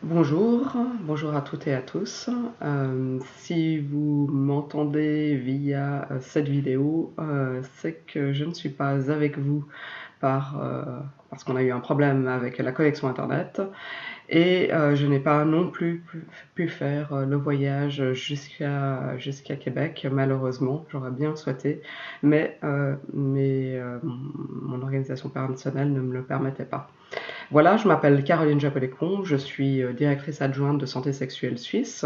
Bonjour à toutes et à tous. Si vous m'entendez via cette vidéo, c'est que je ne suis pas avec vous parce qu'on a eu un problème avec la connexion Internet et je n'ai pas non plus pu faire le voyage jusqu'à Québec, malheureusement. J'aurais bien souhaité, mais mon organisation personnelle ne me le permettait pas. Voilà, je m'appelle Caroline Japelecon, je suis directrice adjointe de Santé Sexuelle Suisse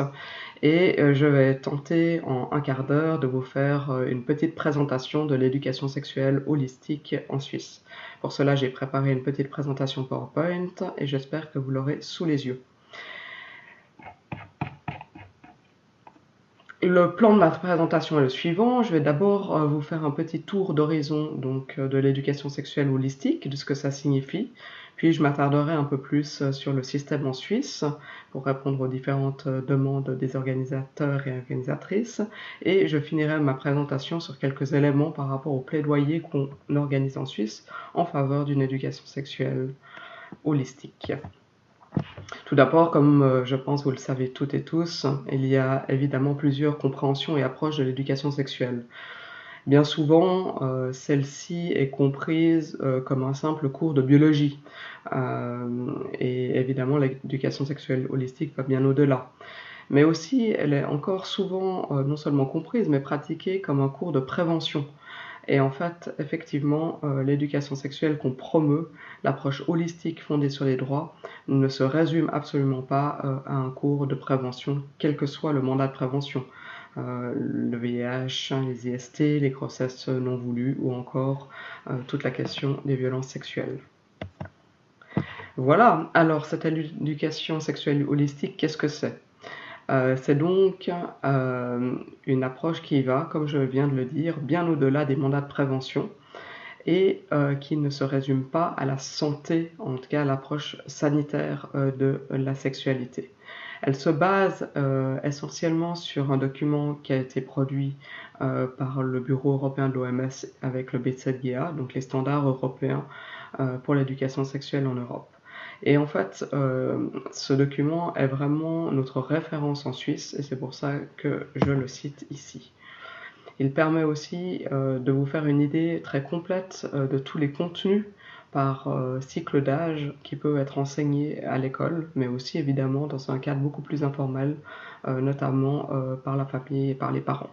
et je vais tenter en un quart d'heure de vous faire une petite présentation de l'éducation sexuelle holistique en Suisse. Pour cela, j'ai préparé une petite présentation PowerPoint et j'espère que vous l'aurez sous les yeux. Le plan de ma présentation est le suivant. Je vais d'abord vous faire un petit tour d'horizon de l'éducation sexuelle holistique, de ce que ça signifie. Puis je m'attarderai un peu plus sur le système en Suisse pour répondre aux différentes demandes des organisateurs et organisatrices. Et je finirai ma présentation sur quelques éléments par rapport au plaidoyer qu'on organise en Suisse en faveur d'une éducation sexuelle holistique. Tout d'abord, comme je pense vous le savez toutes et tous, il y a évidemment plusieurs compréhensions et approches de l'éducation sexuelle. Bien souvent, celle-ci est comprise comme un simple cours de biologie. Et évidemment, l'éducation sexuelle holistique va bien au-delà. Mais aussi, elle est encore souvent non seulement comprise, mais pratiquée comme un cours de prévention. Et en fait, effectivement, l'éducation sexuelle qu'on promeut, l'approche holistique fondée sur les droits, ne se résume absolument pas à un cours de prévention, quel que soit le mandat de prévention. Le VIH, les IST, les grossesses non voulues ou encore toute la question des violences sexuelles. Voilà, alors cette éducation sexuelle holistique, qu'est-ce que c'est? C'est donc une approche qui va, comme je viens de le dire, bien au-delà des mandats de prévention et qui ne se résume pas à la santé, en tout cas à l'approche sanitaire de la sexualité. Elle se base essentiellement sur un document qui a été produit par le Bureau européen de l'OMS avec le BZGA, donc les standards européens pour l'éducation sexuelle en Europe. Et en fait, ce document est vraiment notre référence en Suisse et c'est pour ça que je le cite ici. Il permet aussi de vous faire une idée très complète de tous les contenus par cycle d'âge qui peuvent être enseignés à l'école, mais aussi évidemment dans un cadre beaucoup plus informel, notamment par la famille et par les parents.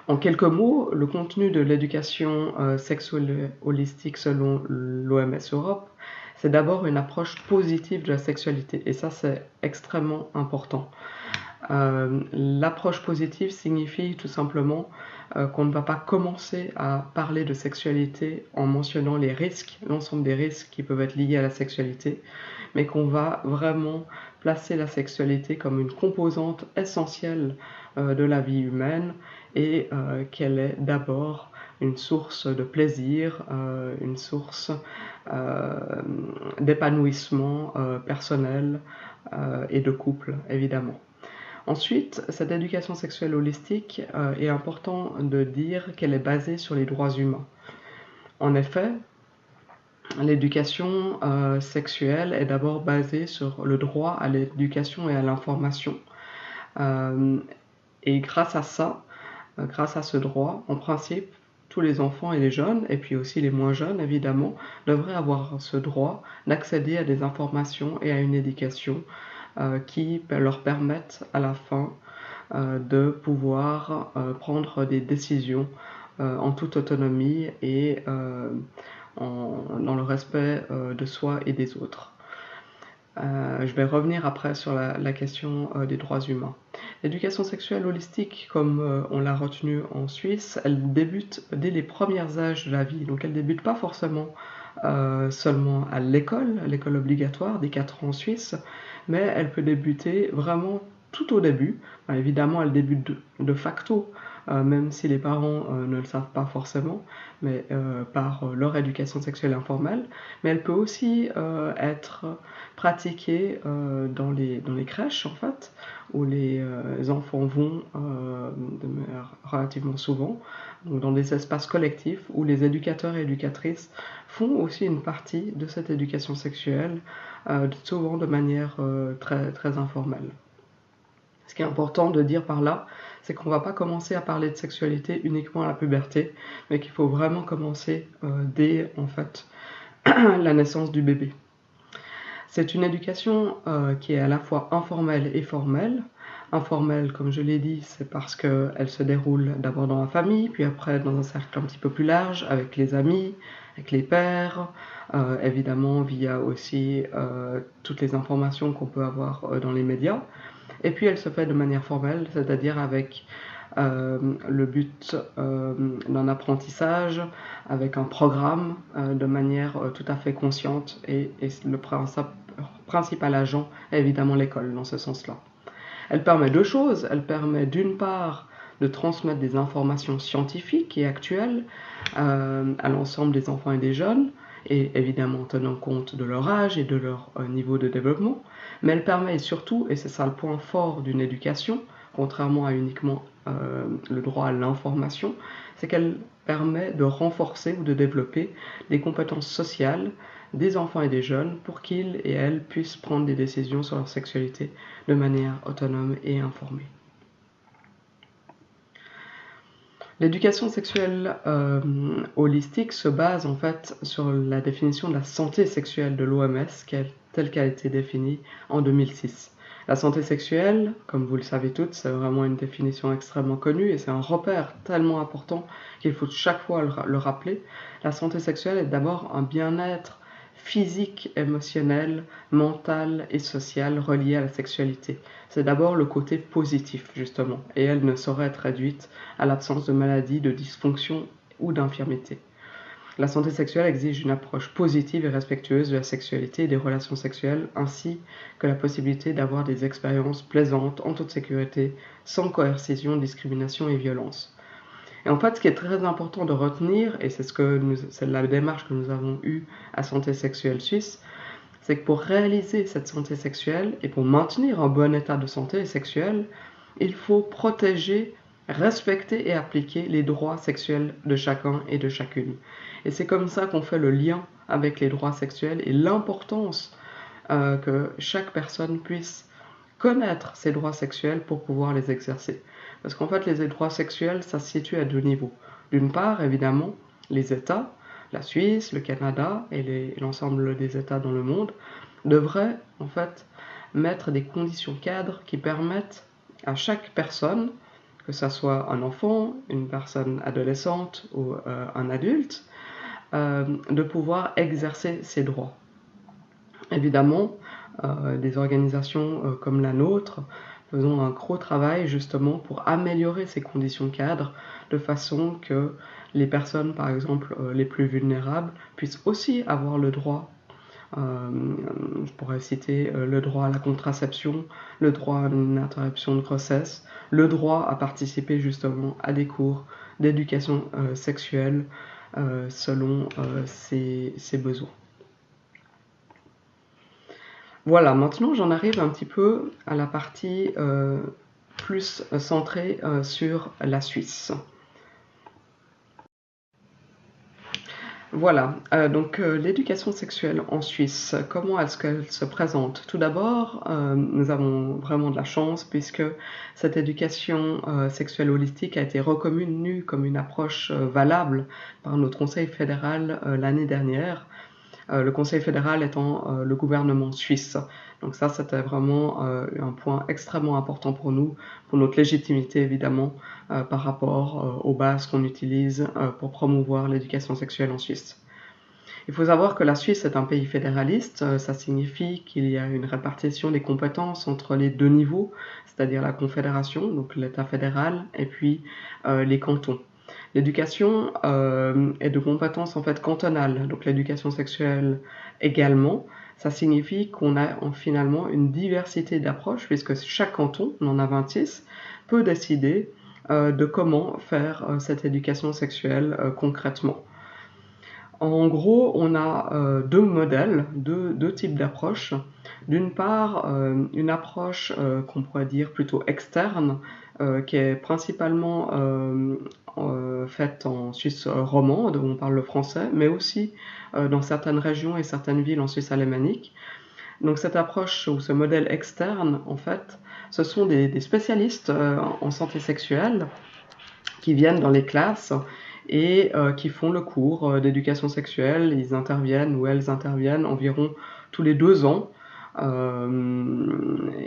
En quelques mots, le contenu de l'éducation sexuelle holistique selon l'OMS Europe, c'est d'abord une approche positive de la sexualité, et ça c'est extrêmement important. L'approche positive signifie tout simplement qu'on ne va pas commencer à parler de sexualité en mentionnant les risques, l'ensemble des risques qui peuvent être liés à la sexualité, mais qu'on va vraiment placer la sexualité comme une composante essentielle de la vie humaine et qu'elle est d'abord une source de plaisir, une source d'épanouissement personnel et de couple, évidemment. Ensuite, cette éducation sexuelle holistique est important de dire qu'elle est basée sur les droits humains. En effet, l'éducation sexuelle est d'abord basée sur le droit à l'éducation et à l'information. Et grâce à ça, grâce à ce droit, en principe, tous les enfants et les jeunes, et puis aussi les moins jeunes évidemment, devraient avoir ce droit d'accéder à des informations et à une éducation qui leur permettent à la fin de pouvoir prendre des décisions en toute autonomie et dans le respect de soi et des autres. Je vais revenir après sur la question des droits humains. L'éducation sexuelle holistique, comme on l'a retenu en Suisse, elle débute dès les premiers âges de la vie. Donc elle ne débute pas forcément seulement à l'école obligatoire des 4 ans en Suisse, mais elle peut débuter vraiment tout au début. Évidemment, elle débute de facto, même si les parents ne le savent pas forcément, mais par leur éducation sexuelle informelle. Mais elle peut aussi être pratiquée dans les crèches, en fait, où les enfants vont relativement souvent, donc dans des espaces collectifs où les éducateurs et éducatrices font aussi une partie de cette éducation sexuelle, souvent de manière très, très informelle. Ce qui est important de dire par là, c'est qu'on ne va pas commencer à parler de sexualité uniquement à la puberté, mais qu'il faut vraiment commencer dès en fait la naissance du bébé. C'est une éducation qui est à la fois informelle et formelle. Informelle, comme je l'ai dit, c'est parce qu'elle se déroule d'abord dans la famille, puis après dans un cercle un petit peu plus large, avec les amis, avec les pairs, évidemment via aussi toutes les informations qu'on peut avoir dans les médias. Et puis elle se fait de manière formelle, c'est-à-dire avec le but d'un apprentissage, avec un programme de manière tout à fait consciente, et le principal agent est évidemment l'école dans ce sens-là. Elle permet deux choses. Elle permet d'une part de transmettre des informations scientifiques et actuelles à l'ensemble des enfants et des jeunes, et évidemment tenant compte de leur âge et de leur niveau de développement, mais elle permet surtout, et c'est ça le point fort d'une éducation, contrairement à uniquement le droit à l'information, c'est qu'elle permet de renforcer ou de développer des compétences sociales des enfants et des jeunes pour qu'ils et elles puissent prendre des décisions sur leur sexualité de manière autonome et informée. L'éducation sexuelle holistique se base en fait sur la définition de la santé sexuelle de l'OMS telle qu'elle a été définie en 2006. La santé sexuelle, comme vous le savez toutes, c'est vraiment une définition extrêmement connue et c'est un repère tellement important qu'il faut chaque fois le rappeler. La santé sexuelle est d'abord un bien-être physique, émotionnel, mental et social relié à la sexualité. C'est d'abord le côté positif, justement, et elle ne saurait être réduite à l'absence de maladie, de dysfonction ou d'infirmité. La santé sexuelle exige une approche positive et respectueuse de la sexualité et des relations sexuelles, ainsi que la possibilité d'avoir des expériences plaisantes, en toute sécurité, sans coercition, discrimination et violence. Et en fait, ce qui est très important de retenir, et c'est la démarche que nous avons eue à Santé Sexuelle Suisse, c'est que pour réaliser cette santé sexuelle et pour maintenir un bon état de santé sexuelle, il faut protéger, respecter et appliquer les droits sexuels de chacun et de chacune. Et c'est comme ça qu'on fait le lien avec les droits sexuels et l'importance que chaque personne puisse connaître ses droits sexuels pour pouvoir les exercer. Parce qu'en fait, les droits sexuels, ça se situe à deux niveaux. D'une part, évidemment, les États, la Suisse, le Canada et l'ensemble des États dans le monde, devraient en fait mettre des conditions cadres qui permettent à chaque personne, que ce soit un enfant, une personne adolescente ou un adulte, de pouvoir exercer ses droits. Évidemment, des organisations comme la nôtre faisons un gros travail justement pour améliorer ces conditions cadres de façon que les personnes, par exemple, les plus vulnérables, puissent aussi avoir le droit. Je pourrais citer le droit à la contraception, le droit à une interruption de grossesse, le droit à participer justement à des cours d'éducation sexuelle selon ses besoins. Voilà, maintenant j'en arrive un petit peu à la partie plus centrée sur la Suisse. Voilà, donc l'éducation sexuelle en Suisse, comment est-ce qu'elle se présente? Tout d'abord, nous avons vraiment de la chance puisque cette éducation sexuelle holistique a été reconnue comme une approche valable par notre Conseil fédéral l'année dernière. Le Conseil fédéral étant le gouvernement suisse. Donc ça, c'était vraiment un point extrêmement important pour nous, pour notre légitimité évidemment, par rapport aux bases qu'on utilise pour promouvoir l'éducation sexuelle en Suisse. Il faut savoir que la Suisse est un pays fédéraliste, ça signifie qu'il y a une répartition des compétences entre les deux niveaux, c'est-à-dire la confédération, donc l'État fédéral, et puis les cantons. L'éducation est de compétence en fait cantonale, donc l'éducation sexuelle également. Ça signifie qu'on a finalement une diversité d'approches, puisque chaque canton, on en a 26, peut décider de comment faire cette éducation sexuelle concrètement. En gros, on a deux modèles, deux types d'approches. D'une part, une approche qu'on pourrait dire plutôt externe, qui est principalement faite en Suisse romande, où on parle le français, mais aussi dans certaines régions et certaines villes en Suisse alémanique. Donc cette approche ou ce modèle externe, en fait, ce sont des spécialistes en santé sexuelle qui viennent dans les classes et qui font le cours d'éducation sexuelle. Ils interviennent ou elles interviennent environ tous les 2 ans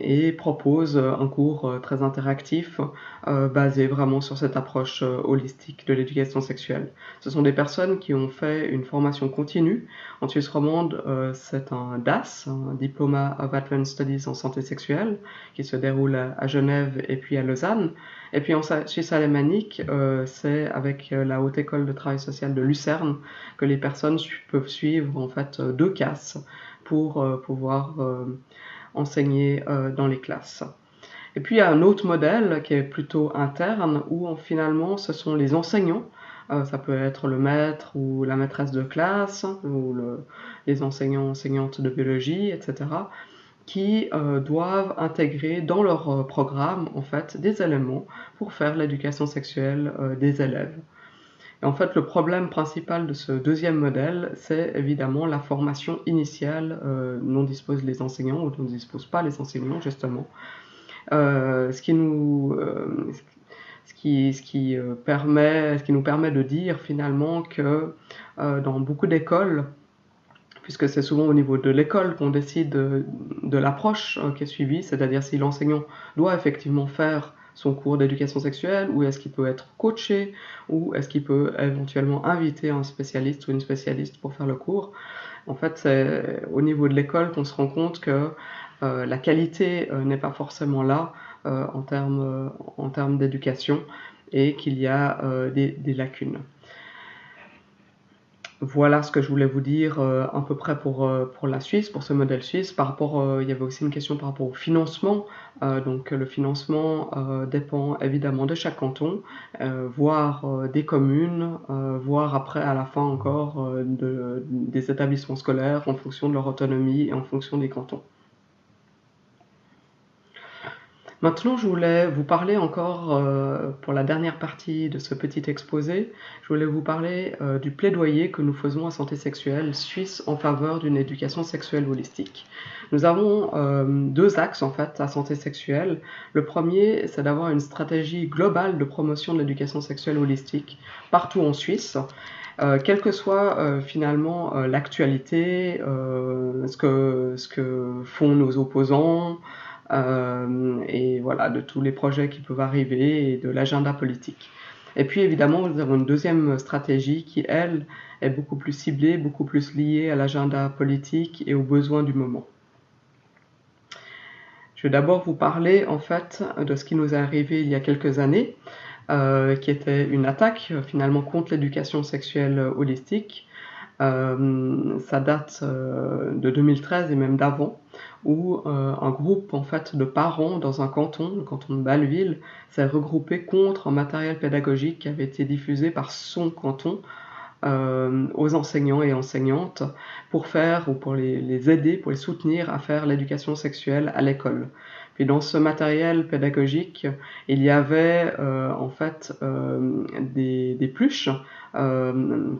et proposent un cours très interactif basé vraiment sur cette approche holistique de l'éducation sexuelle. Ce sont des personnes qui ont fait une formation continue. En Suisse romande, c'est un DAS, un Diploma of Advanced Studies en santé sexuelle, qui se déroule à Genève et puis à Lausanne. Et puis en Suisse alémanique, c'est avec la Haute École de Travail Social de Lucerne que les personnes peuvent suivre en fait 2 CAS pour pouvoir enseigner dans les classes. Et puis il y a un autre modèle qui est plutôt interne où finalement ce sont les enseignants, ça peut être le maître ou la maîtresse de classe ou les enseignants, enseignantes de biologie, etc., qui doivent intégrer dans leur programme en fait des éléments pour faire l'éducation sexuelle des élèves. Et en fait, le problème principal de ce deuxième modèle, c'est évidemment la formation initiale dont disposent les enseignants ou dont ne disposent pas les enseignants justement. Ce qui nous permet de dire finalement que dans beaucoup d'écoles, puisque c'est souvent au niveau de l'école qu'on décide de l'approche qui est suivie, c'est-à-dire si l'enseignant doit effectivement faire son cours d'éducation sexuelle, ou est-ce qu'il peut être coaché, ou est-ce qu'il peut éventuellement inviter un spécialiste ou une spécialiste pour faire le cours. En fait, c'est au niveau de l'école qu'on se rend compte que la qualité n'est pas forcément là en termes d'éducation et qu'il y a des lacunes. Voilà ce que je voulais vous dire à peu près pour la Suisse, pour ce modèle suisse. Par rapport, il y avait aussi une question par rapport au financement. Donc le financement dépend évidemment de chaque canton, voire des communes, voire après à la fin encore des établissements scolaires en fonction de leur autonomie et en fonction des cantons. Maintenant, je voulais vous parler encore, pour la dernière partie de ce petit exposé, je voulais vous parler du plaidoyer que nous faisons à Santé Sexuelle Suisse en faveur d'une éducation sexuelle holistique. Nous avons 2 axes en fait à Santé Sexuelle. Le premier, c'est d'avoir une stratégie globale de promotion de l'éducation sexuelle holistique partout en Suisse. Quelle que soit finalement l'actualité, ce que font nos opposants, et voilà, de tous les projets qui peuvent arriver et de l'agenda politique. Et puis évidemment, nous avons une deuxième stratégie qui, elle, est beaucoup plus ciblée, beaucoup plus liée à l'agenda politique et aux besoins du moment. Je vais d'abord vous parler en fait de ce qui nous est arrivé il y a quelques années, qui était une attaque finalement contre l'éducation sexuelle holistique. Ça date de 2013 et même d'avant, où un groupe en fait de parents dans un canton, le canton de Bâle-Ville, s'est regroupé contre un matériel pédagogique qui avait été diffusé par son canton aux enseignants et enseignantes pour faire ou pour les aider, pour les soutenir à faire l'éducation sexuelle à l'école. Puis dans ce matériel pédagogique, il y avait en fait des pluches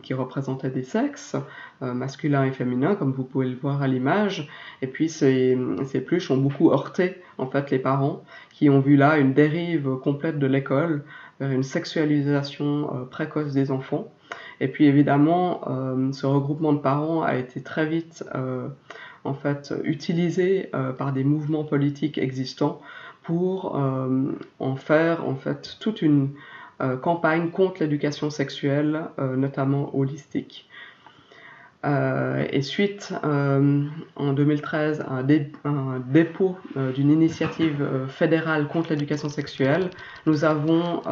qui représentaient des sexes, masculins et féminins, comme vous pouvez le voir à l'image. Et puis ces pluches ont beaucoup heurté en fait les parents qui ont vu là une dérive complète de l'école vers une sexualisation précoce des enfants. Et puis évidemment, ce regroupement de parents a été très vite en fait utilisé par des mouvements politiques existants pour en faire en fait toute une campagne contre l'éducation sexuelle, notamment holistique. Et suite en 2013 à un dépôt d'une initiative fédérale contre l'éducation sexuelle, nous avons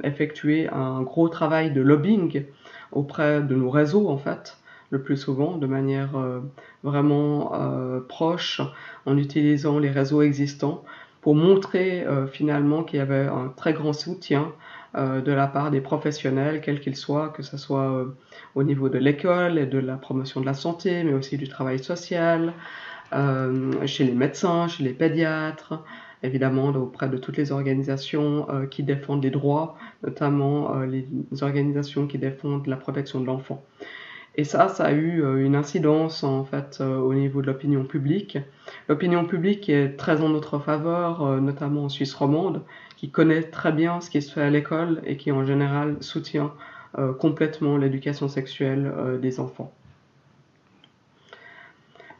effectué un gros travail de lobbying auprès de nos réseaux en fait, le plus souvent de manière vraiment proche, en utilisant les réseaux existants pour montrer finalement qu'il y avait un très grand soutien de la part des professionnels, quels qu'ils soient, que ce soit au niveau de l'école et de la promotion de la santé, mais aussi du travail social, chez les médecins, chez les pédiatres, évidemment auprès de toutes les organisations qui défendent les droits, notamment les organisations qui défendent la protection de l'enfant. Et ça a eu une incidence en fait au niveau de l'opinion publique. L'opinion publique est très en notre faveur, notamment en Suisse romande, qui connaît très bien ce qui se fait à l'école et qui en général soutient complètement l'éducation sexuelle des enfants.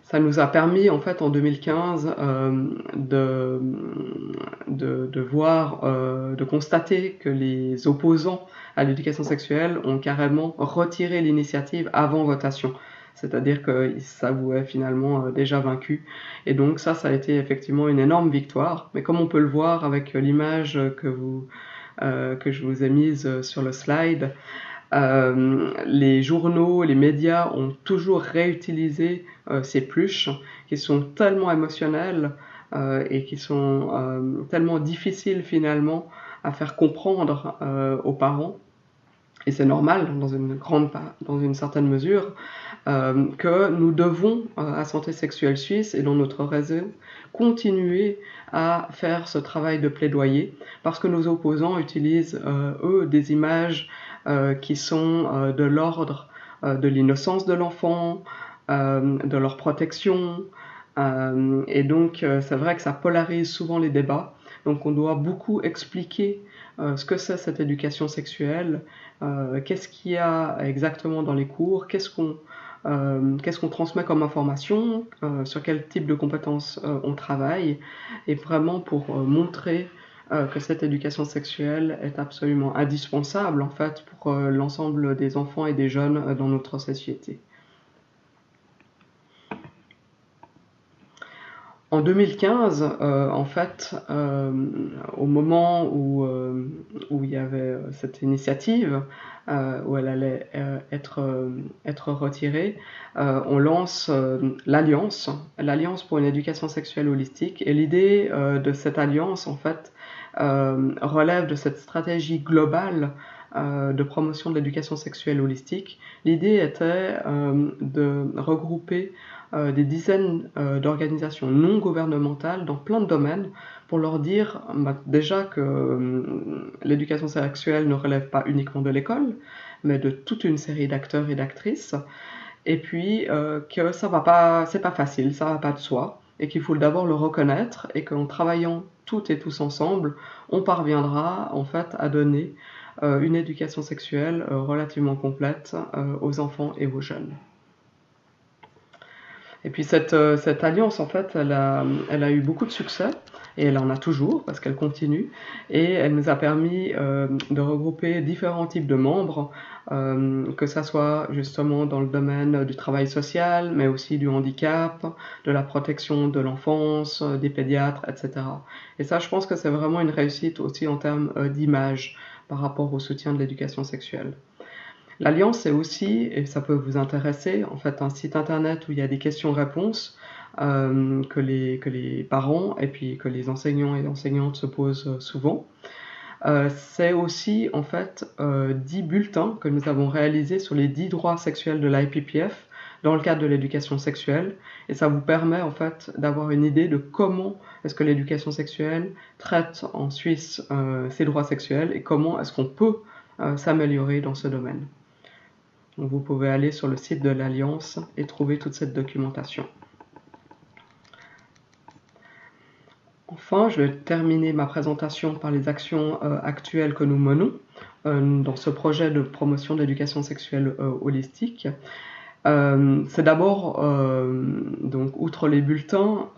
Ça nous a permis en fait en 2015 de voir, de constater que les opposants à l'éducation sexuelle ont carrément retiré l'initiative avant votation. C'est-à-dire qu'ils s'avouaient finalement déjà vaincus. Et donc ça a été effectivement une énorme victoire. Mais comme on peut le voir avec l'image que je vous ai mise sur le slide, les journaux, les médias ont toujours réutilisé ces pluches qui sont tellement émotionnelles et qui sont tellement difficiles finalement à faire comprendre aux parents. Et c'est normal dans une certaine mesure que nous devons à Santé Sexuelle Suisse et dans notre réseau continuer à faire ce travail de plaidoyer parce que nos opposants utilisent eux des images qui sont de l'ordre de l'innocence de l'enfant, de leur protection. Et donc, c'est vrai que ça polarise souvent les débats. Donc, on doit beaucoup expliquer ce que c'est cette éducation sexuelle, qu'est-ce qu'il y a exactement dans les cours, qu'est-ce qu'on transmet comme information, sur quel type de compétences on travaille, et vraiment pour montrer que cette éducation sexuelle est absolument indispensable en fait pour l'ensemble des enfants et des jeunes dans notre société. En 2015, en fait, au moment où il y avait cette initiative, où elle allait être retirée, on lance l'Alliance pour une éducation sexuelle holistique. Et l'idée de cette alliance, en fait, relève de cette stratégie globale de promotion de l'éducation sexuelle holistique. L'idée était de regrouper des dizaines d'organisations non gouvernementales dans plein de domaines pour leur dire déjà que l'éducation sexuelle ne relève pas uniquement de l'école, mais de toute une série d'acteurs et d'actrices, et puis que c'est pas facile, ça va pas de soi, et qu'il faut d'abord le reconnaître, et qu'en travaillant toutes et tous ensemble, on parviendra en fait à donner une éducation sexuelle relativement complète aux enfants et aux jeunes. Et puis cette alliance, en fait, elle a eu beaucoup de succès, et elle en a toujours, parce qu'elle continue, et elle nous a permis de regrouper différents types de membres, que ça soit justement dans le domaine du travail social, mais aussi du handicap, de la protection de l'enfance, des pédiatres, etc. Et ça, je pense que c'est vraiment une réussite aussi en termes d'image par rapport au soutien de l'éducation sexuelle. L'Alliance est aussi, et ça peut vous intéresser, en fait un site internet où il y a des questions-réponses que les parents et puis que les enseignants et enseignantes se posent souvent. C'est aussi en fait 10 bulletins que nous avons réalisés sur les 10 droits sexuels de l'IPPF dans le cadre de l'éducation sexuelle, et ça vous permet en fait d'avoir une idée de comment est-ce que l'éducation sexuelle traite en Suisse ces droits sexuels et comment est-ce qu'on peut s'améliorer dans ce domaine. Donc vous pouvez aller sur le site de l'Alliance et trouver toute cette documentation. Enfin, je vais terminer ma présentation par les actions actuelles que nous menons dans ce projet de promotion de l'éducation sexuelle holistique. C'est d'abord, donc, outre les bulletins,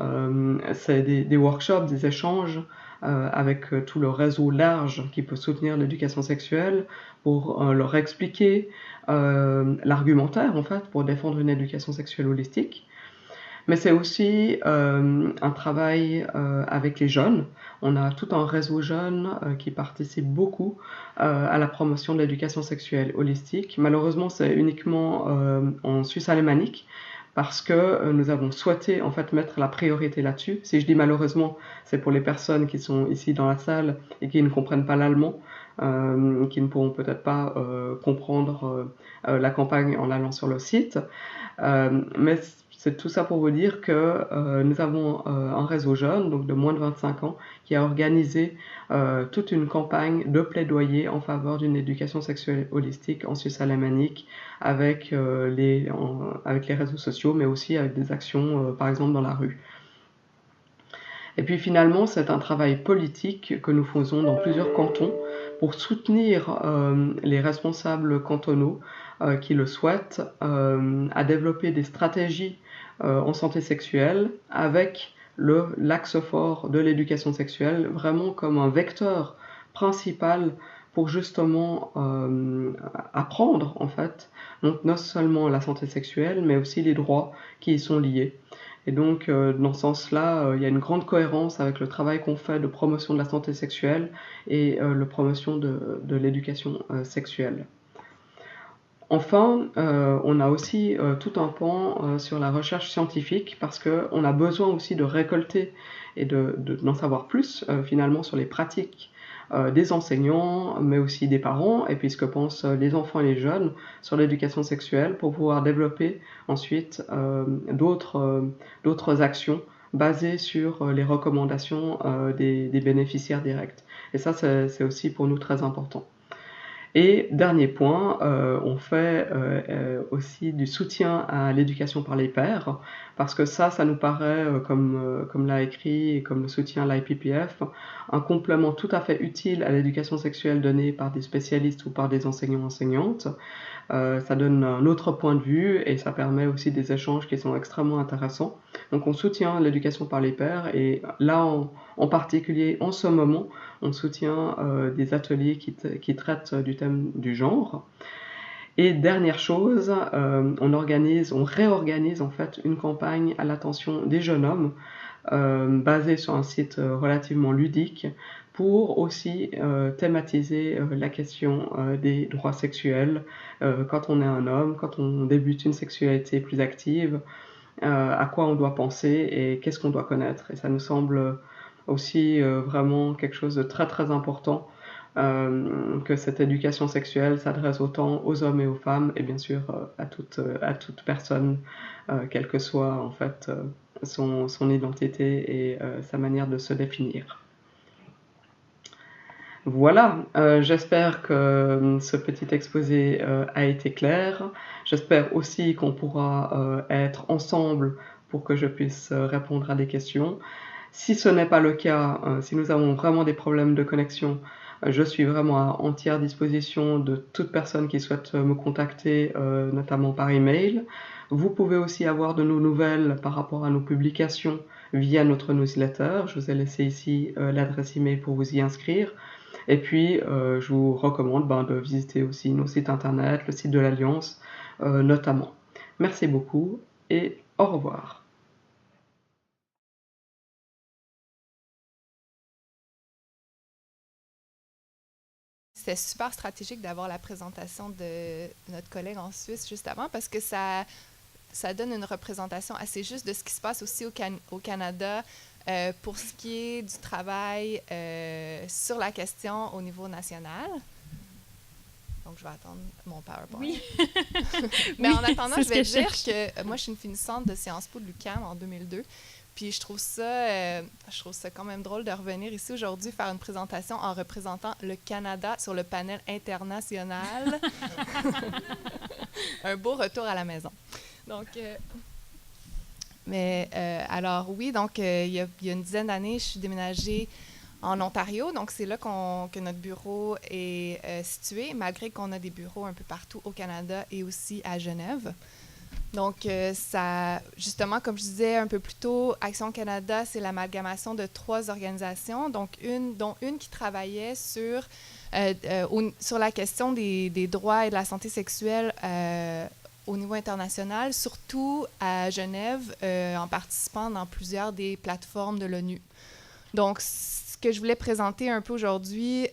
c'est des workshops, des échanges avec tout le réseau large qui peut soutenir l'éducation sexuelle pour leur expliquer l'argumentaire, en fait, pour défendre une éducation sexuelle holistique. Mais c'est aussi un travail avec les jeunes. On a tout un réseau jeune qui participe beaucoup à la promotion de l'éducation sexuelle holistique. Malheureusement, c'est uniquement en Suisse alémanique parce que nous avons souhaité en fait mettre la priorité là-dessus. Si je dis malheureusement, c'est pour les personnes qui sont ici dans la salle et qui ne comprennent pas l'allemand, qui ne pourront peut-être pas comprendre la campagne en allant sur le site. Mais C'est tout ça pour vous dire que nous avons un réseau jeune, donc de moins de 25 ans, qui a organisé toute une campagne de plaidoyer en faveur d'une éducation sexuelle holistique en Suisse alémanique avec les réseaux sociaux, mais aussi avec des actions, par exemple, dans la rue. Et puis finalement, c'est un travail politique que nous faisons dans plusieurs cantons pour soutenir les responsables cantonaux qui le souhaitent à développer des stratégies en santé sexuelle avec l'axe fort de l'éducation sexuelle vraiment comme un vecteur principal pour justement apprendre en fait, donc non seulement la santé sexuelle mais aussi les droits qui y sont liés. Et donc, dans ce sens-là, il y a une grande cohérence avec le travail qu'on fait de promotion de la santé sexuelle et la promotion de l'éducation sexuelle. Enfin, on a aussi tout un pan sur la recherche scientifique parce qu'on a besoin aussi de récolter et d'en savoir plus finalement sur les pratiques des enseignants, mais aussi des parents, et puis ce que pensent les enfants et les jeunes sur l'éducation sexuelle pour pouvoir développer ensuite d'autres actions basées sur les recommandations des bénéficiaires directs. Et ça, c'est aussi pour nous très important. Et dernier point, on fait aussi du soutien à l'éducation par les pairs, parce que ça nous paraît, comme l'a écrit et comme le soutient l'IPPF, un complément tout à fait utile à l'éducation sexuelle donnée par des spécialistes ou par des enseignants-enseignantes. Ça donne un autre point de vue et ça permet aussi des échanges qui sont extrêmement intéressants. Donc on soutient l'éducation par les pairs et là en particulier en ce moment on soutient des ateliers qui traitent du thème du genre. Et dernière chose, on réorganise en fait une campagne à l'attention des jeunes hommes basée sur un site relativement ludique pour aussi thématiser la question des droits sexuels quand on est un homme, quand on débute une sexualité plus active, à quoi on doit penser et qu'est-ce qu'on doit connaître. Et ça nous semble aussi vraiment quelque chose de très très important que cette éducation sexuelle s'adresse autant aux hommes et aux femmes et bien sûr à toute personne, quelle que soit en fait son identité et sa manière de se définir. Voilà, j'espère que ce petit exposé a été clair. J'espère aussi qu'on pourra être ensemble pour que je puisse répondre à des questions. Si ce n'est pas le cas, si nous avons vraiment des problèmes de connexion, je suis vraiment à entière disposition de toute personne qui souhaite me contacter, notamment par email. Vous pouvez aussi avoir de nos nouvelles par rapport à nos publications via notre newsletter. Je vous ai laissé ici l'adresse email pour vous y inscrire. Et puis, je vous recommande de visiter aussi nos sites internet, le site de l'Alliance notamment. Merci beaucoup et au revoir. C'était super stratégique d'avoir la présentation de notre collègue en Suisse juste avant parce que ça donne une représentation assez juste de ce qui se passe aussi au Canada pour ce qui est du travail sur la question au niveau national. Donc, je vais attendre mon PowerPoint. Oui. Mais oui, en attendant, je vais dire que moi, je suis une finissante de Sciences Po de l'UQAM en 2002. Puis je trouve ça quand même drôle de revenir ici aujourd'hui faire une présentation en représentant le Canada sur le panel international. Un beau retour à la maison. Donc, alors oui, donc il y a une dizaine d'années, je suis déménagée en Ontario. Donc, c'est là que notre bureau est situé, malgré qu'on a des bureaux un peu partout au Canada et aussi à Genève. Donc, justement, comme je disais un peu plus tôt, Action Canada, c'est l'amalgamation de 3 organisations, dont une qui travaillait sur la question des droits et de la santé sexuelle au niveau international, surtout à Genève, en participant dans plusieurs des plateformes de l'ONU. Donc, ce que je voulais présenter un peu aujourd'hui,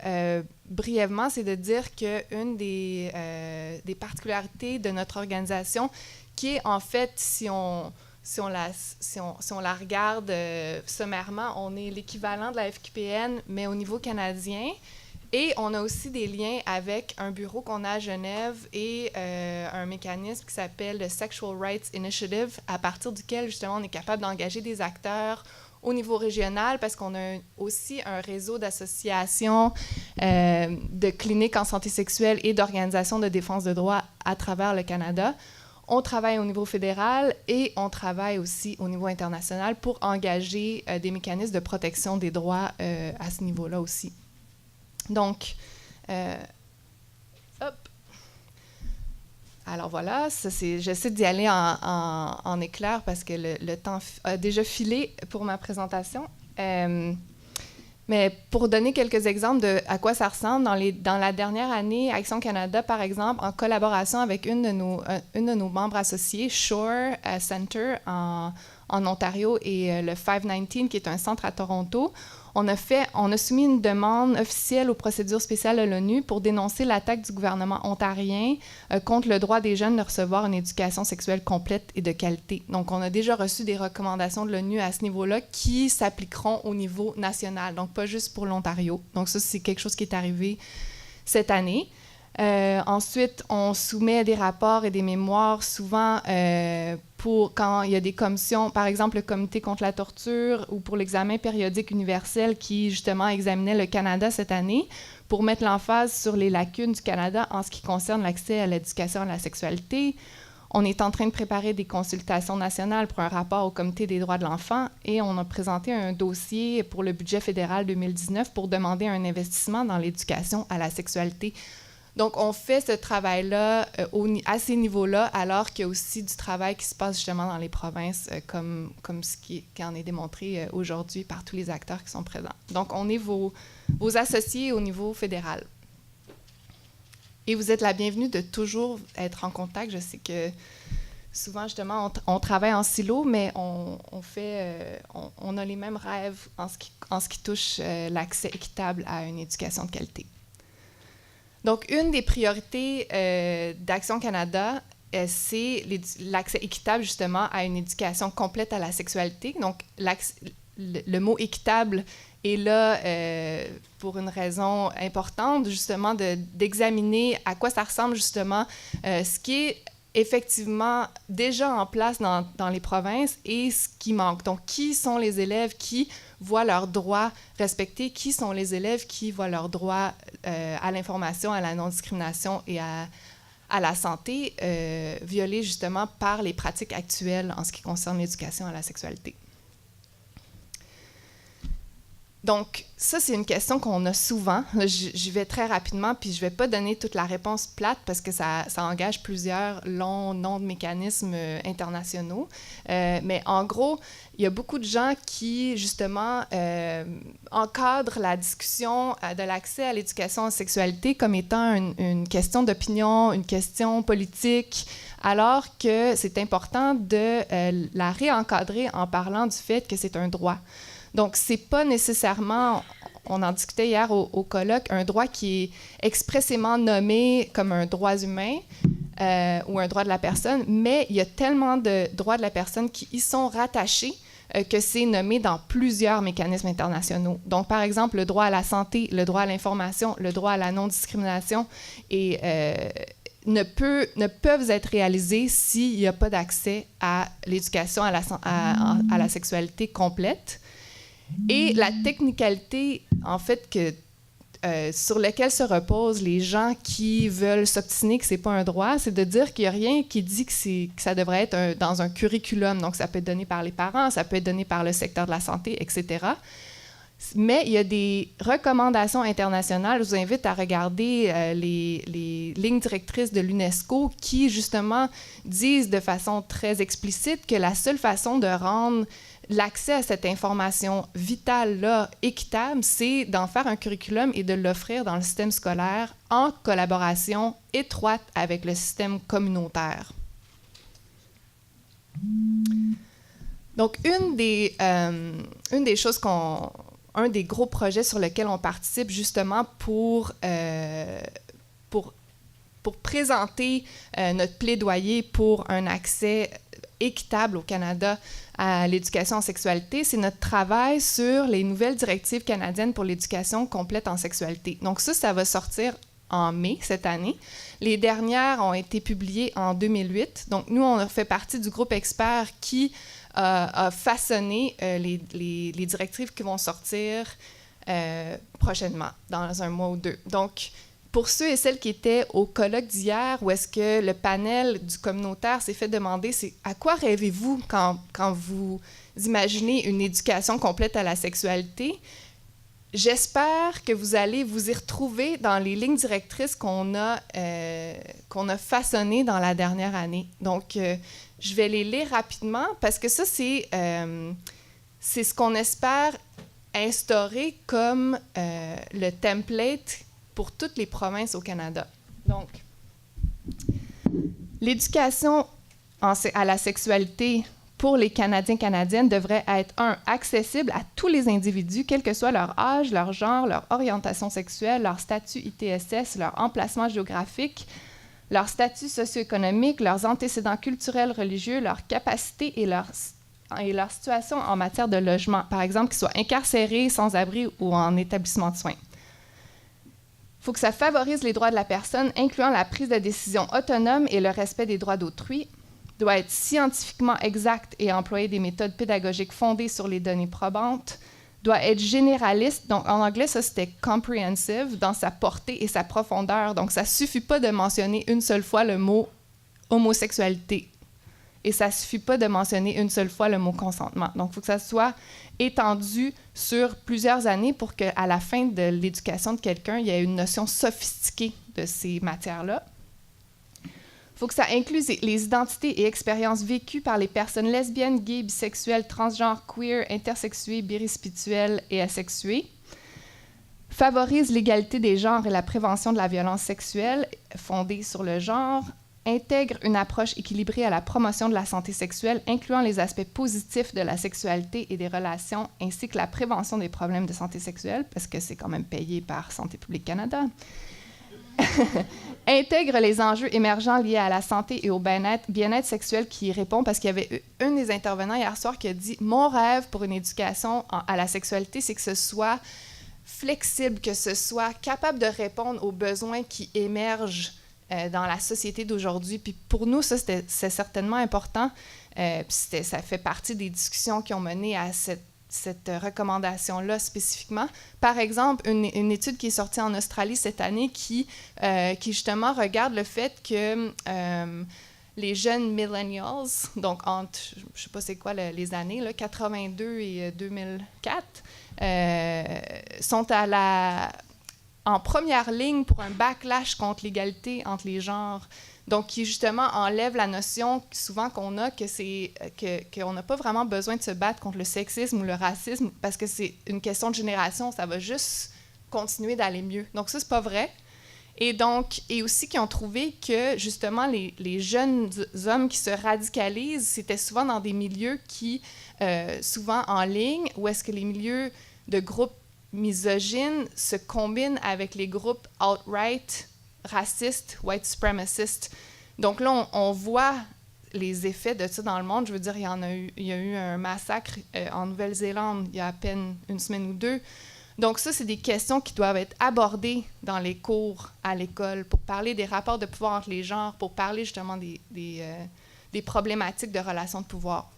brièvement, c'est de dire qu'une des particularités de notre organisation, qui est en fait, si on la regarde sommairement, on est l'équivalent de la FQPN, mais au niveau canadien. Et on a aussi des liens avec un bureau qu'on a à Genève et un mécanisme qui s'appelle le Sexual Rights Initiative, à partir duquel, justement, on est capable d'engager des acteurs au niveau régional, parce qu'on a aussi un réseau d'associations de cliniques en santé sexuelle et d'organisations de défense de droits à travers le Canada. On travaille au niveau fédéral et on travaille aussi au niveau international pour engager des mécanismes de protection des droits à ce niveau-là aussi. Donc, hop. Alors voilà, j'essaie d'y aller en éclair parce que le temps a déjà filé pour ma présentation. Mais pour donner quelques exemples de à quoi ça ressemble, dans la dernière année, Action Canada, par exemple, en collaboration avec une de nos membres associés, Shore Center en Ontario, et le 519, qui est un centre à Toronto, on a soumis une demande officielle aux procédures spéciales de l'ONU pour dénoncer l'attaque du gouvernement ontarien contre le droit des jeunes de recevoir une éducation sexuelle complète et de qualité. Donc, on a déjà reçu des recommandations de l'ONU à ce niveau-là qui s'appliqueront au niveau national, donc pas juste pour l'Ontario. Donc, ça, c'est quelque chose qui est arrivé cette année. Ensuite, on soumet des rapports et des mémoires souvent pour quand il y a des commissions, par exemple le Comité contre la torture ou pour l'examen périodique universel qui justement examinait le Canada cette année pour mettre l'emphase sur les lacunes du Canada en ce qui concerne l'accès à l'éducation et à la sexualité. On est en train de préparer des consultations nationales pour un rapport au Comité des droits de l'enfant et on a présenté un dossier pour le budget fédéral 2019 pour demander un investissement dans l'éducation à la sexualité. Donc, on fait ce travail-là à ces niveaux-là, alors qu'il y a aussi du travail qui se passe justement dans les provinces, comme ce qui en est démontré aujourd'hui par tous les acteurs qui sont présents. Donc, on est vos associés au niveau fédéral. Et vous êtes la bienvenue de toujours être en contact. Je sais que souvent, justement, on travaille en silo, mais on a les mêmes rêves en ce qui touche l'accès équitable à une éducation de qualité. Donc, une des priorités d'Action Canada, c'est l'accès équitable, justement, à une éducation complète à la sexualité. Donc, le mot « équitable » est là pour une raison importante, justement, d'examiner à quoi ça ressemble, justement, ce qui est effectivement déjà en place dans les provinces et ce qui manque. Donc, qui sont les élèves qui voient leurs droits respectés, qui sont les élèves qui voient leurs droits à l'information, à la non-discrimination et à la santé violés justement par les pratiques actuelles en ce qui concerne l'éducation à la sexualité. Donc, ça, c'est une question qu'on a souvent. J'y vais très rapidement, puis je ne vais pas donner toute la réponse plate parce que ça engage plusieurs longs noms de mécanismes internationaux. Mais en gros, il y a beaucoup de gens qui, justement, encadrent la discussion de l'accès à l'éducation en sexualité comme étant une question d'opinion, une question politique, alors que c'est important de la réencadrer en parlant du fait que c'est un droit. Donc, ce n'est pas nécessairement, on en discutait hier au colloque, un droit qui est expressément nommé comme un droit humain ou un droit de la personne, mais il y a tellement de droits de la personne qui y sont rattachés que c'est nommé dans plusieurs mécanismes internationaux. Donc, par exemple, le droit à la santé, le droit à l'information, le droit à la non-discrimination et ne peuvent être réalisés s'il n'y a pas d'accès à l'éducation à la sexualité complète. Et la technicalité, en fait, sur laquelle se reposent les gens qui veulent s'obstiner que ce n'est pas un droit, c'est de dire qu'il n'y a rien qui dit que ça devrait être dans un curriculum. Donc, ça peut être donné par les parents, ça peut être donné par le secteur de la santé, etc. Mais il y a des recommandations internationales. Je vous invite à regarder les lignes directrices de l'UNESCO qui, justement, disent de façon très explicite que la seule façon de rendre l'accès à cette information vitale-là équitable, c'est d'en faire un curriculum et de l'offrir dans le système scolaire en collaboration étroite avec le système communautaire. Donc, une des choses un des gros projets sur lesquels on participe justement pour présenter notre plaidoyer pour un accès équitable au Canada à l'éducation en sexualité, c'est notre travail sur les nouvelles directives canadiennes pour l'éducation complète en sexualité. Donc ça va sortir en mai cette année. Les dernières ont été publiées en 2008. Donc nous, on a fait partie du groupe expert qui a façonné les directives qui vont sortir prochainement, dans un mois ou deux. Donc, pour ceux et celles qui étaient au colloque d'hier, où est-ce que le panel du communautaire s'est fait demander, c'est à quoi rêvez-vous quand vous imaginez une éducation complète à la sexualité? J'espère que vous allez vous y retrouver dans les lignes directrices qu'on a façonnées dans la dernière année. Donc, je vais les lire rapidement parce que ça, c'est ce qu'on espère instaurer comme le template pour toutes les provinces au Canada. Donc, l'éducation à la sexualité pour les Canadiens canadiennes devrait être, accessible à tous les individus, quel que soit leur âge, leur genre, leur orientation sexuelle, leur statut ITSS, leur emplacement géographique, leur statut socio-économique, leurs antécédents culturels, religieux, leurs capacités et leur situation en matière de logement, par exemple, qu'ils soient incarcérés, sans-abri ou en établissement de soins. Il faut que ça favorise les droits de la personne, incluant la prise de décision autonome et le respect des droits d'autrui, doit être scientifiquement exact et employer des méthodes pédagogiques fondées sur les données probantes, doit être généraliste, donc en anglais, ça c'était comprehensive, dans sa portée et sa profondeur. Donc, ça ne suffit pas de mentionner une seule fois le mot homosexualité. Et ça ne suffit pas de mentionner une seule fois le mot consentement. Donc, il faut que ça soit étendu sur plusieurs années pour qu'à la fin de l'éducation de quelqu'un, il y ait une notion sophistiquée de ces matières-là. Il faut que ça inclue les identités et expériences vécues par les personnes lesbiennes, gays, bisexuelles, transgenres, queer, intersexuées, birispirituelles et asexuées. Favorise l'égalité des genres et la prévention de la violence sexuelle fondée sur le genre. Intègre une approche équilibrée à la promotion de la santé sexuelle, incluant les aspects positifs de la sexualité et des relations, ainsi que la prévention des problèmes de santé sexuelle, parce que c'est quand même payé par Santé publique Canada. Intègre les enjeux émergents liés à la santé et au bien-être sexuel qui y répond, parce qu'il y avait un des intervenants hier soir qui a dit « Mon rêve pour une éducation à la sexualité, c'est que ce soit flexible, que ce soit capable de répondre aux besoins qui émergent dans la société d'aujourd'hui. » Puis pour nous, ça, c'est certainement important. Puis ça fait partie des discussions qui ont mené à cette recommandation-là spécifiquement. Par exemple, une étude qui est sortie en Australie cette année qui justement regarde le fait que les jeunes millennials, donc entre, je ne sais pas c'est quoi les années, là, 82 et 2004, sont en première ligne pour un backlash contre l'égalité entre les genres. Donc, qui justement enlève la notion souvent qu'on a qu'on n'a pas vraiment besoin de se battre contre le sexisme ou le racisme parce que c'est une question de génération, ça va juste continuer d'aller mieux. Donc, ça, c'est pas vrai. Et aussi qui ont trouvé que justement les jeunes hommes qui se radicalisent, c'était souvent dans des milieux souvent en ligne, où est-ce que les milieux de groupes misogynes se combinent avec les groupes alt-right, racistes, white supremacistes. Donc là, on voit les effets de ça dans le monde. Je veux dire, il y a eu un massacre en Nouvelle-Zélande il y a à peine une semaine ou deux. Donc ça, c'est des questions qui doivent être abordées dans les cours à l'école pour parler des rapports de pouvoir entre les genres, pour parler justement des problématiques de relations de pouvoir.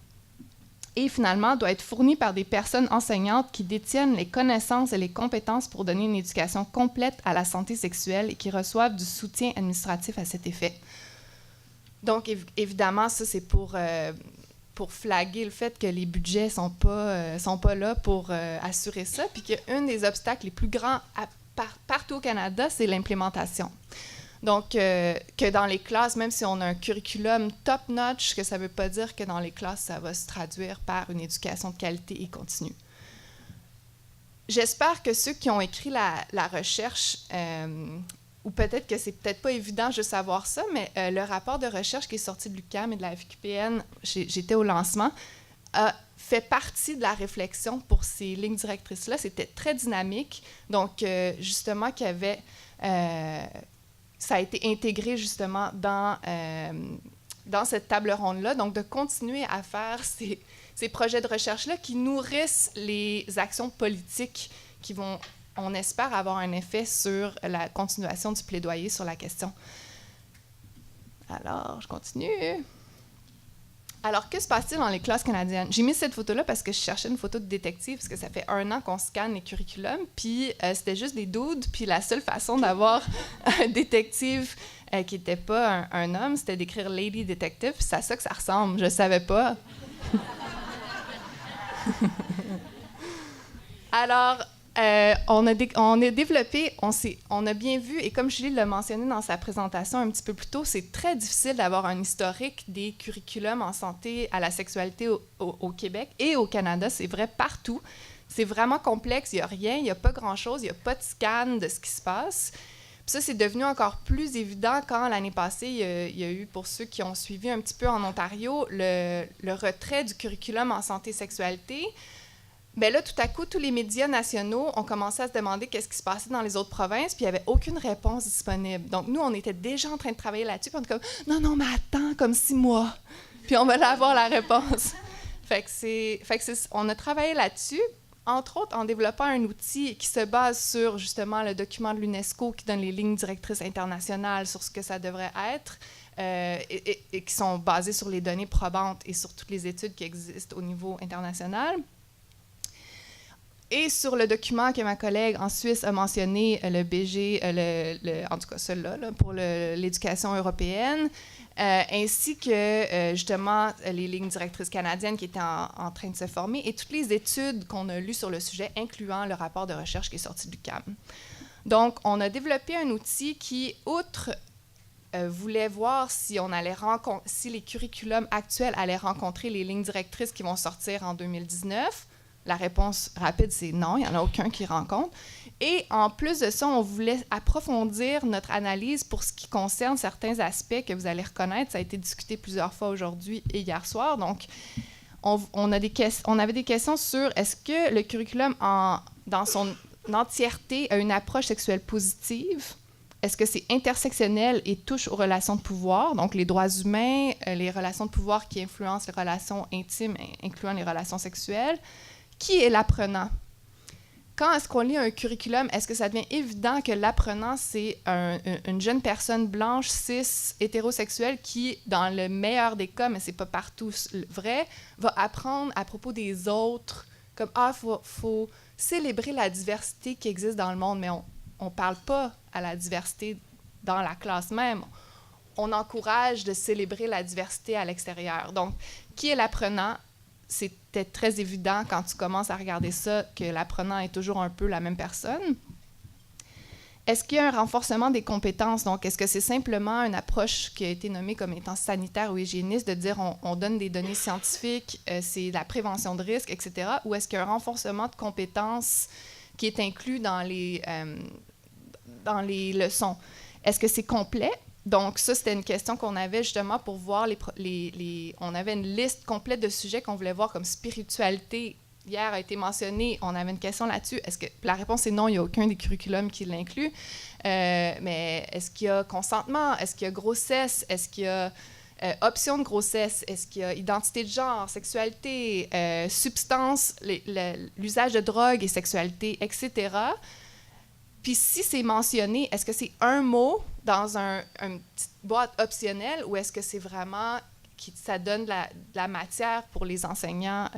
Et finalement, doit être fourni par des personnes enseignantes qui détiennent les connaissances et les compétences pour donner une éducation complète à la santé sexuelle et qui reçoivent du soutien administratif à cet effet. Donc, évidemment, ça, c'est pour flaguer le fait que les budgets sont pas là pour assurer ça, puis qu'un des obstacles les plus grands partout au Canada, c'est l'implémentation. Donc, que dans les classes, même si on a un curriculum top-notch, que ça ne veut pas dire que dans les classes, ça va se traduire par une éducation de qualité et continue. J'espère que ceux qui ont écrit la recherche, ou peut-être que c'est peut-être pas évident de savoir ça, mais le rapport de recherche qui est sorti de l'UQAM et de la FQPN, j'étais au lancement, a fait partie de la réflexion pour ces lignes directrices-là. C'était très dynamique. Donc, justement, qu'il y avait... ça a été intégré justement dans dans cette table ronde-là, donc de continuer à faire ces projets de recherche-là qui nourrissent les actions politiques qui vont, on espère, avoir un effet sur la continuation du plaidoyer sur la question. Alors, je continue. Alors, que se passe-t-il dans les classes canadiennes? J'ai mis cette photo-là parce que je cherchais une photo de détective, parce que ça fait 1 an qu'on scanne les curriculums, puis c'était juste des dudes, puis la seule façon d'avoir un détective qui n'était pas un homme, c'était d'écrire Lady Detective, puis c'est à ça que ça ressemble, je ne savais pas. Alors, on a développé, on a bien vu, et comme Julie l'a mentionné dans sa présentation un petit peu plus tôt, c'est très difficile d'avoir un historique des curriculums en santé à la sexualité au Québec et au Canada. C'est vrai partout. C'est vraiment complexe. Il n'y a rien, il n'y a pas grand-chose, il n'y a pas de scan de ce qui se passe. Puis ça, c'est devenu encore plus évident quand l'année passée, il y a eu, pour ceux qui ont suivi un petit peu en Ontario, le retrait du curriculum en santé-sexualité. Bien là, tout à coup, tous les médias nationaux ont commencé à se demander qu'est-ce qui se passait dans les autres provinces, puis il n'y avait aucune réponse disponible. Donc, nous, on était déjà en train de travailler là-dessus, puis on était comme « Non, mais attends, comme 6 mois, puis on va avoir la réponse. » on a travaillé là-dessus, entre autres en développant un outil qui se base sur, justement, le document de l'UNESCO qui donne les lignes directrices internationales sur ce que ça devrait être, et qui sont basées sur les données probantes et sur toutes les études qui existent au niveau international. Et sur le document que ma collègue en Suisse a mentionné, le BG, en tout cas celui-là, pour l'éducation européenne, ainsi que justement les lignes directrices canadiennes qui étaient en train de se former et toutes les études qu'on a lues sur le sujet, incluant le rapport de recherche qui est sorti du CAM. Donc, on a développé un outil qui, outre voulait voir si les curriculums actuels allaient rencontrer les lignes directrices qui vont sortir en 2019. La réponse rapide, c'est non, il n'y en a aucun qui rencontre. Et en plus de ça, on voulait approfondir notre analyse pour ce qui concerne certains aspects que vous allez reconnaître. Ça a été discuté plusieurs fois aujourd'hui et hier soir. Donc, on avait des questions sur est-ce que le curriculum dans son entièreté a une approche sexuelle positive? Est-ce que c'est intersectionnel et touche aux relations de pouvoir, donc les droits humains, les relations de pouvoir qui influencent les relations intimes, incluant les relations sexuelles? Qui est l'apprenant? Quand est-ce qu'on lit un curriculum, est-ce que ça devient évident que l'apprenant, c'est une jeune personne blanche, cis, hétérosexuelle qui, dans le meilleur des cas, mais c'est pas partout vrai, va apprendre à propos des autres, comme « Ah, faut célébrer la diversité qui existe dans le monde », mais on parle pas à la diversité dans la classe même. On encourage de célébrer la diversité à l'extérieur. Donc, qui est l'apprenant? C'était très évident quand tu commences à regarder ça que l'apprenant est toujours un peu la même personne. Est-ce qu'il y a un renforcement des compétences? Donc, est-ce que c'est simplement une approche qui a été nommée comme étant sanitaire ou hygiéniste, de dire on donne des données scientifiques, c'est la prévention de risques, etc., ou est-ce qu'il y a un renforcement de compétences qui est inclus dans les leçons? Est-ce que c'est complet? Donc, ça, c'était une question qu'on avait justement pour voir on avait une liste complète de sujets qu'on voulait voir comme spiritualité. Hier a été mentionné, on avait une question là-dessus. La réponse est non, il n'y a aucun des curriculums qui l'inclut. Mais est-ce qu'il y a consentement? Est-ce qu'il y a grossesse? Est-ce qu'il y a option de grossesse? Est-ce qu'il y a identité de genre, sexualité, substance, l'usage de drogue et sexualité, etc.? Puis si c'est mentionné, est-ce que c'est un mot dans une petite boîte optionnelle ou est-ce que c'est vraiment ça donne de la matière pour les enseignants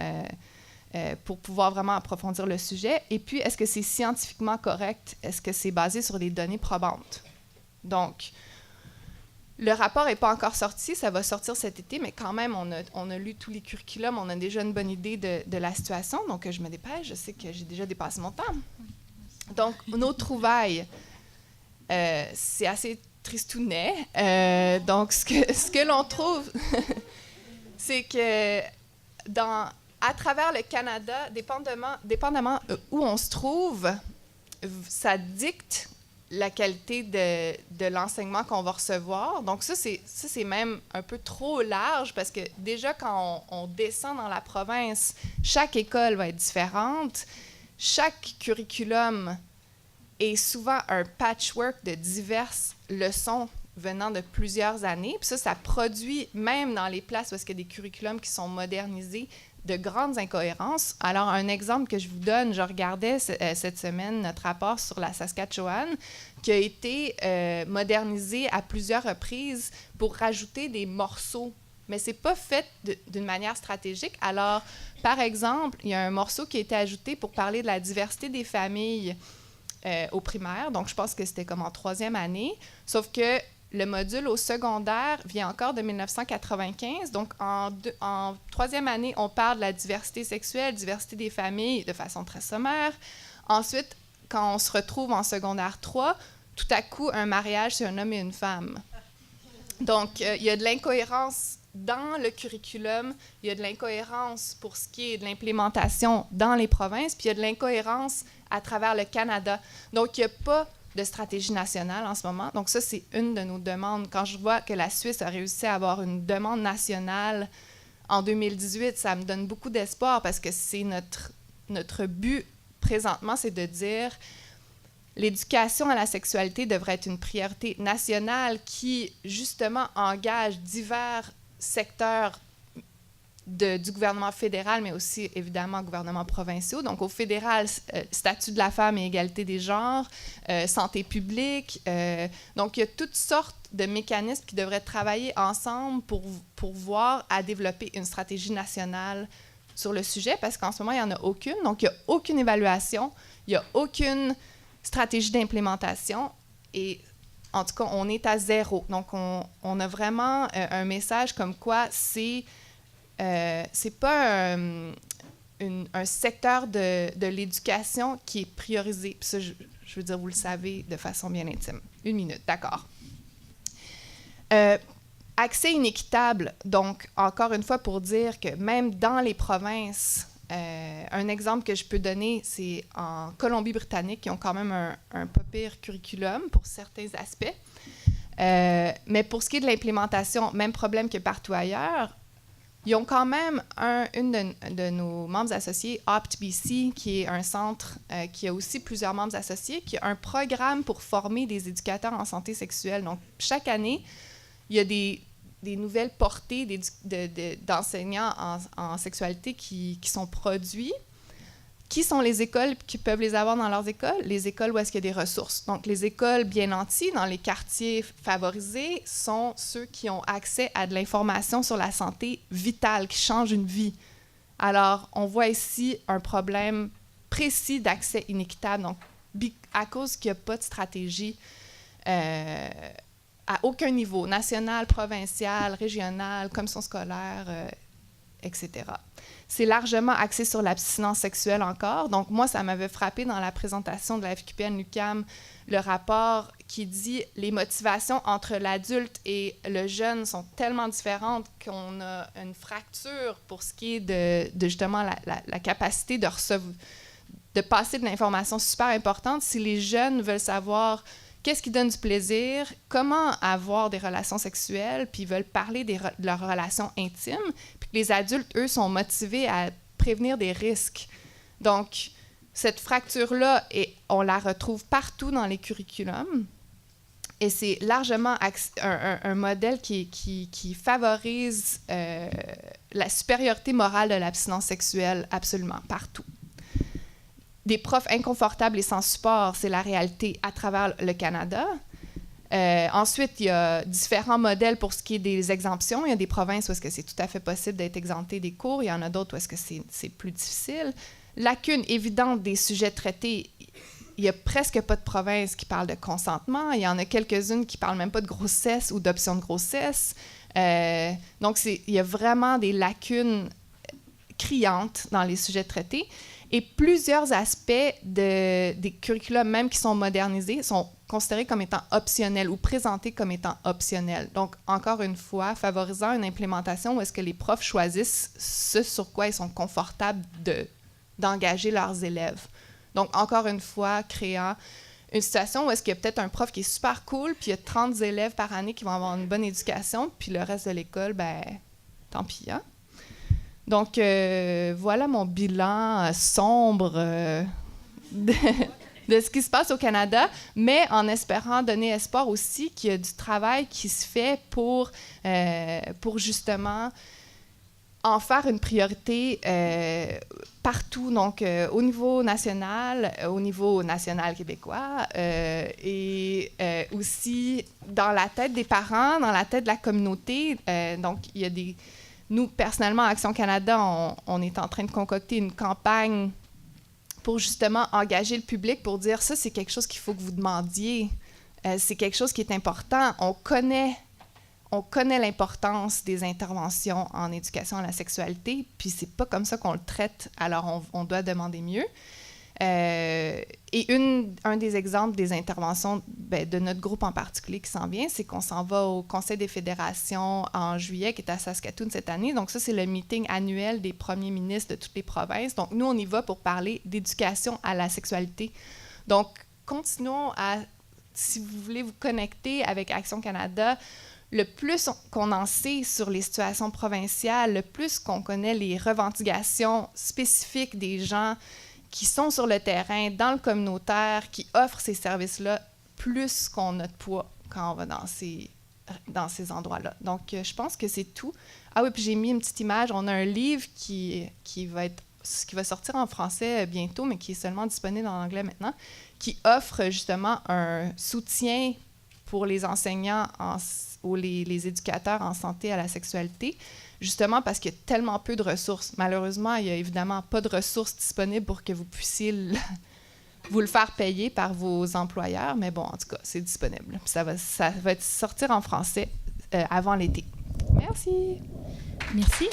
pour pouvoir vraiment approfondir le sujet? Et puis, est-ce que c'est scientifiquement correct? Est-ce que c'est basé sur des données probantes? Donc, le rapport n'est pas encore sorti, ça va sortir cet été, mais quand même, on a lu tous les curriculums, on a déjà une bonne idée de la situation. Donc, je me dépêche, je sais que j'ai déjà dépassé mon temps. Donc, nos trouvailles, c'est assez tristounet. Donc, ce que l'on trouve, c'est que à travers le Canada, dépendamment où on se trouve, ça dicte la qualité de l'enseignement qu'on va recevoir. Donc, ça, c'est même un peu trop large parce que déjà, quand on descend dans la province, chaque école va être différente. Chaque curriculum est souvent un patchwork de diverses leçons venant de plusieurs années. Puis ça produit, même dans les places où il y a des curriculums qui sont modernisés, de grandes incohérences. Alors, un exemple que je vous donne, je regardais cette semaine notre rapport sur la Saskatchewan, qui a été modernisé à plusieurs reprises pour rajouter des morceaux. Mais ce n'est pas fait d'une manière stratégique. Alors, par exemple, il y a un morceau qui a été ajouté pour parler de la diversité des familles au primaire. Donc, je pense que c'était comme en 3e année. Sauf que le module au secondaire vient encore de 1995. Donc, en 3e année, on parle de la diversité sexuelle, diversité des familles de façon très sommaire. Ensuite, quand on se retrouve en secondaire 3, tout à coup, un mariage, c'est un homme et une femme. Donc, il y a de l'incohérence dans le curriculum, il y a de l'incohérence pour ce qui est de l'implémentation dans les provinces, puis il y a de l'incohérence à travers le Canada. Donc, il n'y a pas de stratégie nationale en ce moment. Donc ça, c'est une de nos demandes. Quand je vois que la Suisse a réussi à avoir une demande nationale en 2018, ça me donne beaucoup d'espoir parce que c'est notre but présentement, c'est de dire l'éducation à la sexualité devrait être une priorité nationale qui, justement, engage divers secteurs du gouvernement fédéral, mais aussi, évidemment, gouvernements provinciaux. Donc, au fédéral, statut de la femme et égalité des genres, santé publique. Donc, il y a toutes sortes de mécanismes qui devraient travailler ensemble pour voir à développer une stratégie nationale sur le sujet, parce qu'en ce moment, il n'y en a aucune. Donc, il n'y a aucune évaluation, il n'y a aucune stratégie d'implémentation et en tout cas, on est à zéro. Donc, on a vraiment un message comme quoi c'est pas un secteur de l'éducation qui est priorisé. Puis ça, je veux dire, vous le savez de façon bien intime. 1 minute, d'accord. Accès inéquitable, donc, encore une fois, pour dire que même dans les provinces, un exemple que je peux donner, c'est en Colombie-Britannique, qui ont quand même un pas pire curriculum pour certains aspects. Mais pour ce qui est de l'implémentation, même problème que partout ailleurs, ils ont quand même une de nos membres associés, OptBC, qui est un centre qui a aussi plusieurs membres associés, qui a un programme pour former des éducateurs en santé sexuelle. Donc, chaque année, il y a des nouvelles portées d'enseignants en sexualité qui sont produits. Qui sont les écoles qui peuvent les avoir dans leurs écoles? Les écoles où est-ce qu'il y a des ressources. Donc, les écoles bien nanties, dans les quartiers favorisés, sont ceux qui ont accès à de l'information sur la santé vitale, qui change une vie. Alors, on voit ici un problème précis d'accès inéquitable. Donc, à cause qu'il n'y a pas de stratégie à aucun niveau, national, provincial, régional, commission scolaire, etc. C'est largement axé sur l'abstinence sexuelle encore. Donc, moi, ça m'avait frappé dans la présentation de la FQPN-UQAM, le rapport qui dit les motivations entre l'adulte et le jeune sont tellement différentes qu'on a une fracture pour ce qui est de justement la capacité de passer de l'information super importante. Si les jeunes veulent savoir qu'est-ce qui donne du plaisir, comment avoir des relations sexuelles, puis ils veulent parler de leurs relations intimes, puis que les adultes, eux, sont motivés à prévenir des risques. Donc, cette fracture-là, on la retrouve partout dans les curriculums, et c'est largement un modèle qui favorise la supériorité morale de l'abstinence sexuelle absolument partout. Des profs inconfortables et sans support, c'est la réalité à travers le Canada. Ensuite, il y a différents modèles pour ce qui est des exemptions. Il y a des provinces où est-ce que c'est tout à fait possible d'être exempté des cours. Il y en a d'autres où est-ce que c'est plus difficile. Lacune évidente des sujets traités. Il n'y a presque pas de provinces qui parlent de consentement. Il y en a quelques-unes qui ne parlent même pas de grossesse ou d'option de grossesse. Donc, il y a vraiment des lacunes criantes dans les sujets traités. Et plusieurs aspects des curriculums, même qui sont modernisés, sont considérés comme étant optionnels ou présentés comme étant optionnels. Donc, encore une fois, favorisant une implémentation où est-ce que les profs choisissent ce sur quoi ils sont confortables d'engager leurs élèves. Donc, encore une fois, créant une situation où est-ce qu'il y a peut-être un prof qui est super cool, puis il y a 30 élèves par année qui vont avoir une bonne éducation, puis le reste de l'école, ben, tant pis, hein? Donc, voilà mon bilan sombre de ce qui se passe au Canada, mais en espérant donner espoir aussi qu'il y a du travail qui se fait pour justement en faire une priorité partout, donc au niveau national québécois, et aussi dans la tête des parents, dans la tête de la communauté. Donc, il y a nous, personnellement, à Action Canada, on est en train de concocter une campagne pour justement engager le public pour dire ça, c'est quelque chose qu'il faut que vous demandiez. C'est quelque chose qui est important. On connaît l'importance des interventions en éducation à la sexualité, puis c'est pas comme ça qu'on le traite, alors on doit demander mieux. Et un des exemples des interventions de notre groupe en particulier qui s'en vient, c'est qu'on s'en va au Conseil des fédérations en juillet, qui est à Saskatoon cette année. Donc ça, c'est le meeting annuel des premiers ministres de toutes les provinces. Donc nous, on y va pour parler d'éducation à la sexualité. Donc, continuons si vous voulez vous connecter avec Action Canada, le plus qu'on en sait sur les situations provinciales, le plus qu'on connaît les revendications spécifiques des gens qui sont sur le terrain, dans le communautaire, qui offrent ces services-là, plus qu'on a de poids quand on va dans ces endroits-là. Donc, je pense que c'est tout. Ah oui, puis j'ai mis une petite image. On a un livre qui va sortir en français bientôt, mais qui est seulement disponible en anglais maintenant, qui offre justement un soutien pour les enseignants ou les éducateurs en santé à la sexualité, justement parce qu'il y a tellement peu de ressources. Malheureusement, il n'y a évidemment pas de ressources disponibles pour que vous puissiez vous le faire payer par vos employeurs, mais bon, en tout cas, c'est disponible. Puis ça va sortir en français avant l'été. Merci. Merci.